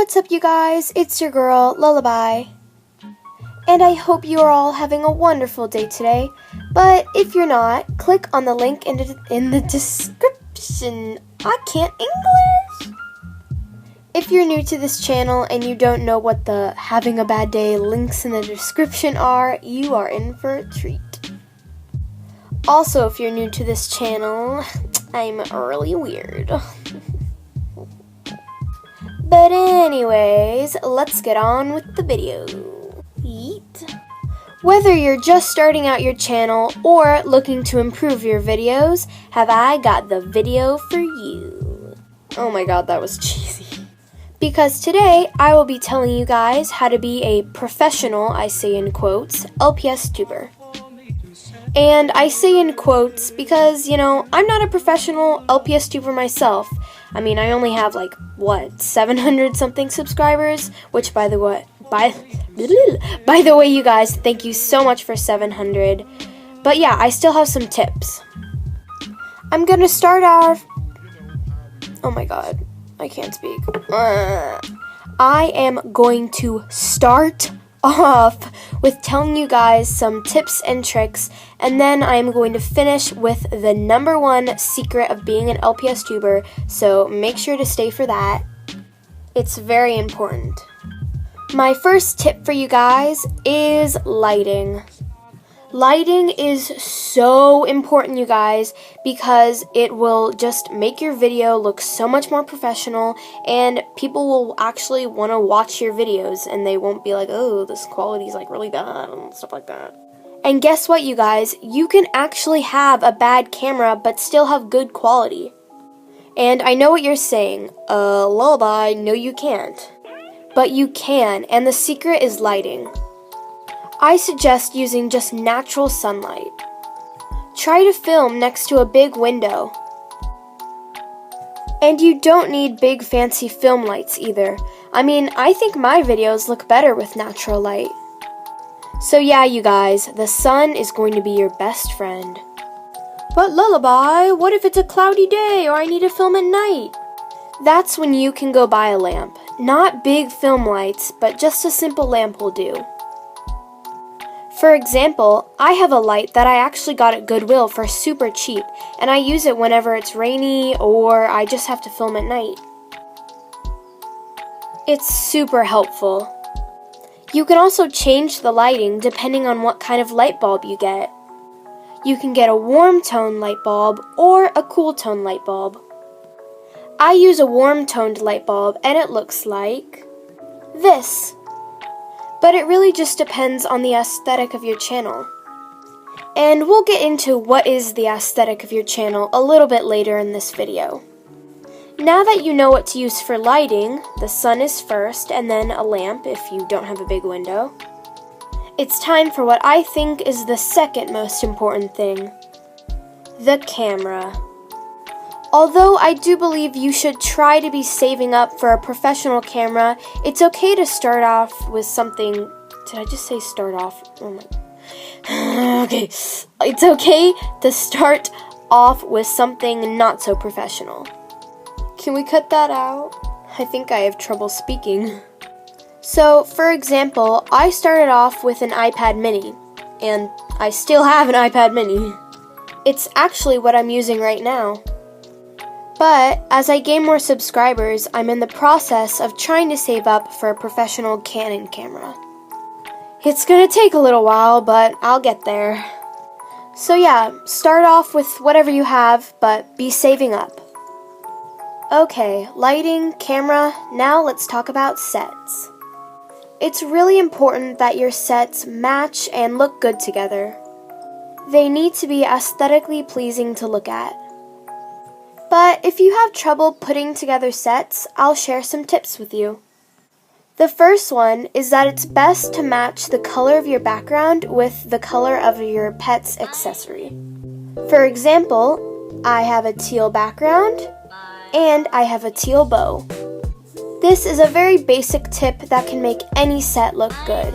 What's up, you guys? It's your girl, Lullaby. And I hope you are all having a wonderful day today. But if you're not, click on the link in the description. I can't English! If you're new to this channel and you don't know what the having a bad day links in the description are, you are in for a treat. Also, if you're new to this channel, I'm really weird. But anyways, let's get on with the video. Yeet. Whether you're just starting out your channel or looking to improve your videos, have I got the video for you. Oh my god, that was cheesy. Because today, I will be telling you guys how to be a professional, I say in quotes, LpsTuber. And I say in quotes because, I'm not a professional LpsTuber myself. I mean, I only have 700 something subscribers, which by the way, you guys, thank you so much for 700. But yeah, I still have some tips. I'm gonna start off. Oh my god, I can't speak. I am going to start off with telling you guys some tips and tricks, and then I'm going to finish with the #1 secret of being an LpsTuber, so make sure to stay for that. It's very important. My first tip for you guys is lighting. Lighting is so important, you guys, because it will just make your video look so much more professional, and people will actually want to watch your videos, and they won't be like, oh, this quality's really bad, and stuff like that. And guess what, you guys? You can actually have a bad camera, but still have good quality. And I know what you're saying, Lullaby, no you can't. But you can, and the secret is lighting. I suggest using just natural sunlight. Try to film next to a big window. And you don't need big fancy film lights either. I mean, I think my videos look better with natural light. So yeah, you guys, the sun is going to be your best friend. But Lullaby, what if it's a cloudy day or I need to film at night? That's when you can go buy a lamp. Not big film lights, but just a simple lamp will do. For example, I have a light that I actually got at Goodwill for super cheap, and I use it whenever it's rainy or I just have to film at night. It's super helpful. You can also change the lighting depending on what kind of light bulb you get. You can get a warm tone light bulb or a cool tone light bulb. I use a warm toned light bulb and it looks like this. But it really just depends on the aesthetic of your channel. And we'll get into what is the aesthetic of your channel a little bit later in this video. Now that you know what to use for lighting, the sun is first and then a lamp if you don't have a big window. It's time for what I think is the second most important thing, the camera. Although I do believe you should try to be saving up for a professional camera, it's okay to start off with something. Did I just say start off? Oh my. Okay. It's okay to start off with something not so professional. Can we cut that out? I think I have trouble speaking. So, for example, I started off with an iPad mini, and I still have an iPad mini. It's actually what I'm using right now. But as I gain more subscribers, I'm in the process of trying to save up for a professional Canon camera. It's gonna take a little while, but I'll get there. So yeah, start off with whatever you have, but be saving up. Okay, lighting, camera, now let's talk about sets. It's really important that your sets match and look good together. They need to be aesthetically pleasing to look at. But if you have trouble putting together sets, I'll share some tips with you. The first one is that it's best to match the color of your background with the color of your pet's accessory. For example, I have a teal background and I have a teal bow. This is a very basic tip that can make any set look good.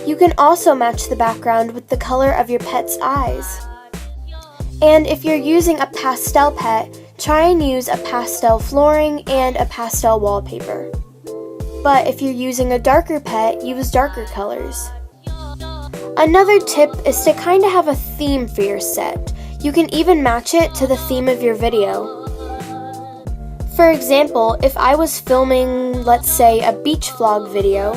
You can also match the background with the color of your pet's eyes. And if you're using a pastel pet, try and use a pastel flooring and a pastel wallpaper. but if you're using a darker pet, use darker colors. Another tip is to kind of have a theme for your set. You can even match it to the theme of your video. For example, if I was filming, let's say, a beach vlog video,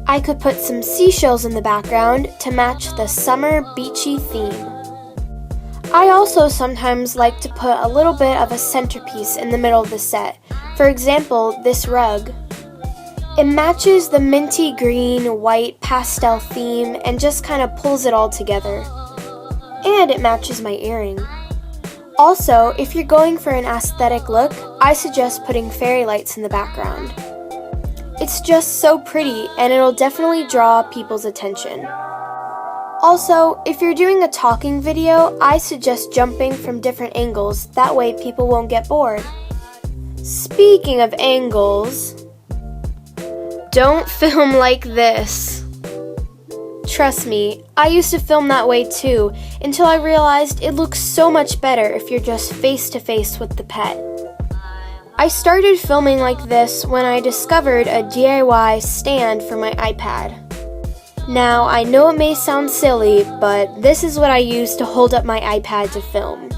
I could put some seashells in the background to match the summer beachy theme. I also sometimes like to put a little bit of a centerpiece in the middle of the set. For example, this rug. It matches the minty green, white pastel theme and just kind of pulls it all together. And it matches my earring. Also, if you're going for an aesthetic look, I suggest putting fairy lights in the background. It's just so pretty and it'll definitely draw people's attention. Also, if you're doing a talking video, I suggest jumping from different angles, that way people won't get bored. Speaking of angles, don't film like this. Trust me, I used to film that way too, until I realized it looks so much better if you're just face to face with the pet. I started filming like this when I discovered a DIY stand for my iPad. Now, I know it may sound silly, but this is what I use to hold up my iPad to film.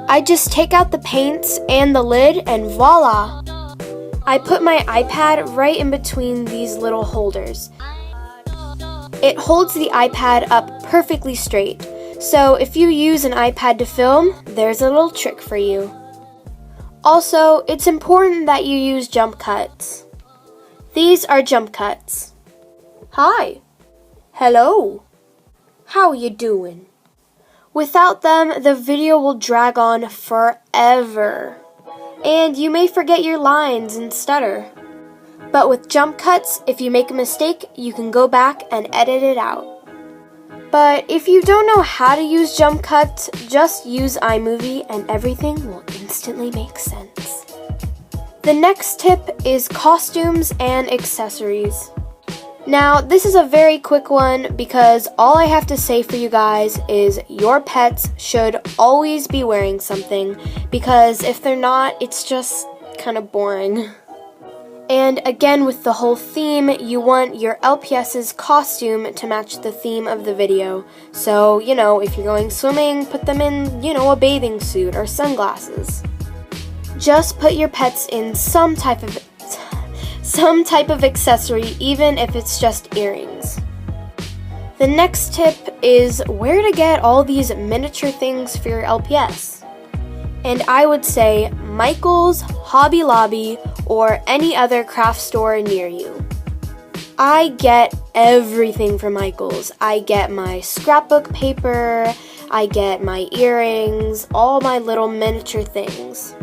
I just take out the paints and the lid and voila! I put my iPad right in between these little holders. It holds the iPad up perfectly straight, so if you use an iPad to film, there's a little trick for you. Also, it's important that you use jump cuts. These are jump cuts. Hi. Hello. How you doing? Without them, the video will drag on forever. And you may forget your lines and stutter. But with jump cuts, if you make a mistake, you can go back and edit it out. But if you don't know how to use jump cuts, just use iMovie and everything will instantly make sense. The next tip is costumes and accessories. Now, this is a very quick one because all I have to say for you guys is your pets should always be wearing something, because if they're not, it's just kind of boring. And again, with the whole theme, you want your LPS's costume to match the theme of the video. So, if you're going swimming, put them in, a bathing suit or sunglasses. Just put your pets in some type of accessory, even if it's just earrings. The next tip is where to get all these miniature things for your LPS. And I would say Michael's, Hobby Lobby, or any other craft store near you. I get everything from Michael's. I get my scrapbook paper, I get my earrings, all my little miniature things.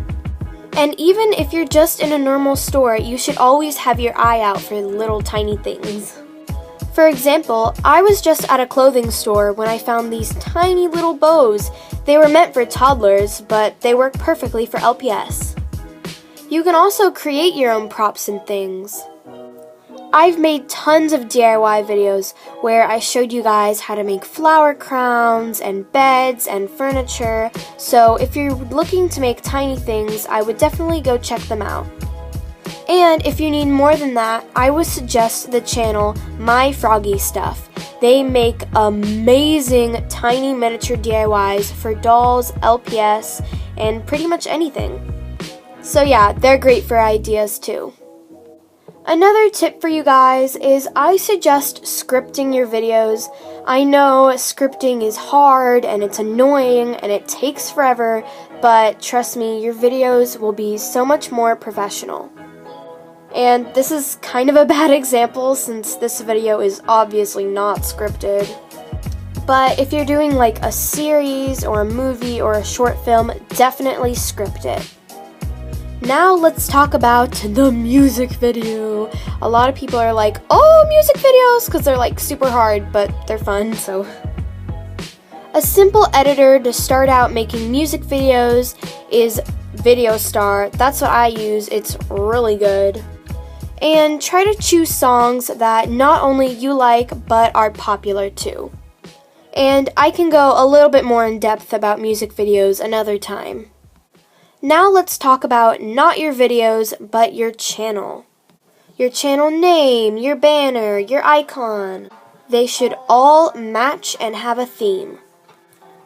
And even if you're just in a normal store, you should always have your eye out for little tiny things. For example, I was just at a clothing store when I found these tiny little bows. They were meant for toddlers, but they work perfectly for LPS. You can also create your own props and things. I've made tons of DIY videos where I showed you guys how to make flower crowns and beds and furniture, so if you're looking to make tiny things, I would definitely go check them out. And if you need more than that, I would suggest the channel My Froggy Stuff. They make amazing tiny miniature DIYs for dolls, LPS, and pretty much anything. So yeah, they're great for ideas too. Another tip for you guys is I suggest scripting your videos. I know scripting is hard and it's annoying and it takes forever, but trust me, your videos will be so much more professional. And this is kind of a bad example since this video is obviously not scripted. But if you're doing like a series or a movie or a short film, definitely script it. Now let's talk about the music video. A lot of people are like, oh, music videos, because they're like super hard, but they're fun, so. A simple editor to start out making music videos is VideoStar. That's what I use. It's really good. And try to choose songs that not only you like, but are popular too. And I can go a little bit more in depth about music videos another time. Now let's talk about not your videos, but your channel. Your channel name, your banner, your icon. They should all match and have a theme.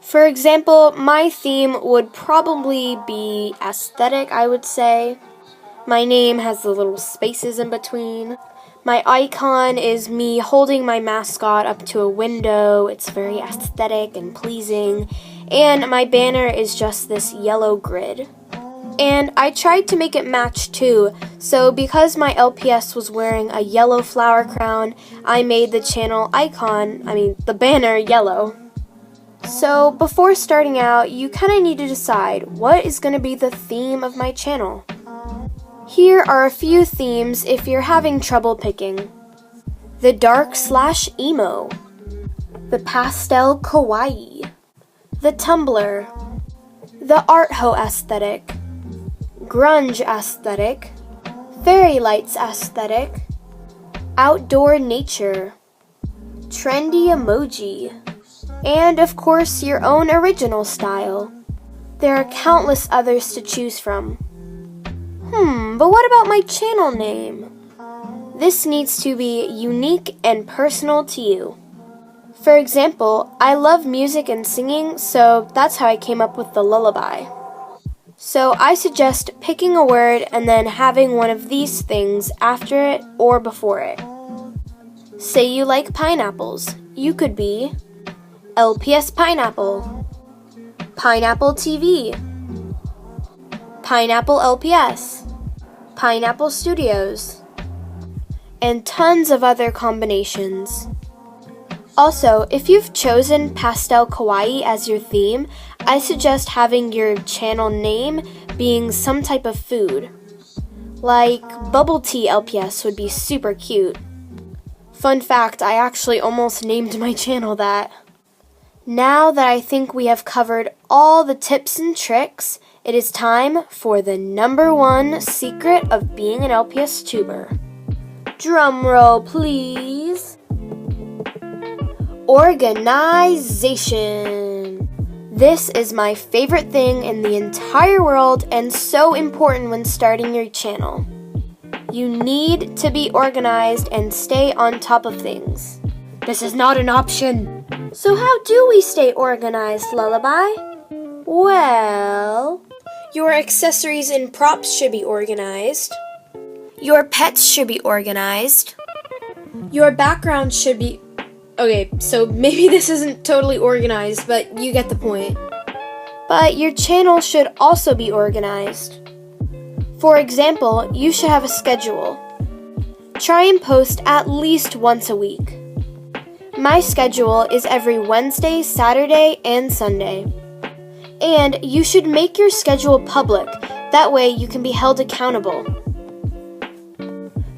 For example, my theme would probably be aesthetic, I would say. My name has the little spaces in between. My icon is me holding my mascot up to a window. It's very aesthetic and pleasing. And my banner is just this yellow grid. And I tried to make it match too, so because my LPS was wearing a yellow flower crown, I made the channel icon, the banner, yellow. So before starting out, you kind of need to decide what is going to be the theme of my channel. Here are a few themes if you're having trouble picking. The dark/emo, the pastel kawaii, the Tumblr, the art ho aesthetic, grunge aesthetic, fairy lights aesthetic, outdoor nature, trendy emoji, and of course your own original style. There are countless others to choose from. But what about my channel name? This needs to be unique and personal to you. For example, I love music and singing, so that's how I came up with the lullaby. So I suggest picking a word and then having one of these things after it or before it. Say you like pineapples. You could be LPS Pineapple, Pineapple TV, Pineapple LPS, Pineapple Studios, and tons of other combinations. Also, if you've chosen Pastel Kawaii as your theme, I suggest having your channel name being some type of food. Like bubble tea LPS would be super cute. Fun fact, I actually almost named my channel that. Now that I think we have covered all the tips and tricks, it is time for the #1 secret of being an LpsTuber. Drum roll, please. Organization. This is my favorite thing in the entire world and so important when starting your channel. You need to be organized and stay on top of things. This is not an option. So how do we stay organized, Lullaby? Well, your accessories and props should be organized. Your pets should be organized. Your background should be... Okay, so maybe this isn't totally organized, but you get the point. But your channel should also be organized. For example, you should have a schedule. Try and post at least once a week. My schedule is every Wednesday, Saturday, and Sunday. And you should make your schedule public. That way you can be held accountable.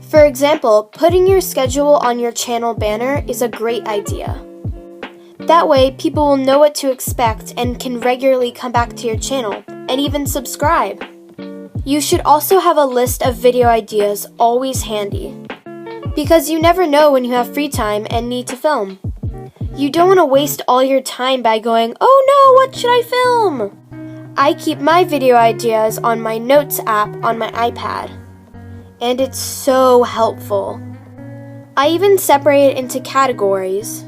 For example, putting your schedule on your channel banner is a great idea. That way people will know what to expect and can regularly come back to your channel and even subscribe. You should also have a list of video ideas always handy, because you never know when you have free time and need to film. You don't want to waste all your time by going, "Oh no, what should I film?" I keep my video ideas on my Notes app on my iPad, and it's so helpful. I even separate it into categories,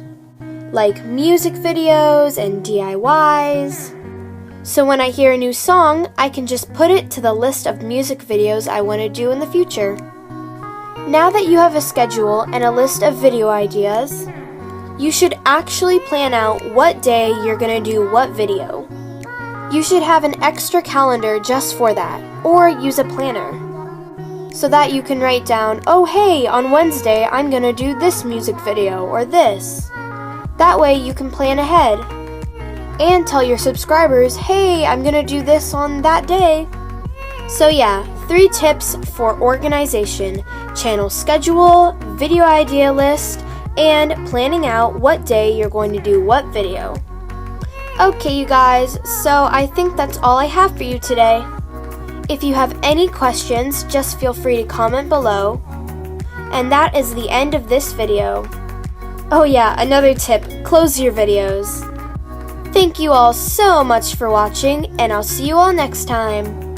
like music videos and DIYs. So when I hear a new song, I can just put it to the list of music videos I want to do in the future. Now that you have a schedule and a list of video ideas, you should actually plan out what day you're going to do what video. You should have an extra calendar just for that, or use a planner, so that you can write down, "Oh hey, on Wednesday I'm going to do this music video or this." That way you can plan ahead. And tell your subscribers, "Hey, I'm going to do this on that day." So yeah, 3 tips for organization: channel schedule, video idea list, and planning out what day you're going to do what video. Okay, you guys, so I think that's all I have for you today. If you have any questions, just feel free to comment below. And that is the end of this video. Oh yeah, another tip, close your videos. Thank you all so much for watching, and I'll see you all next time.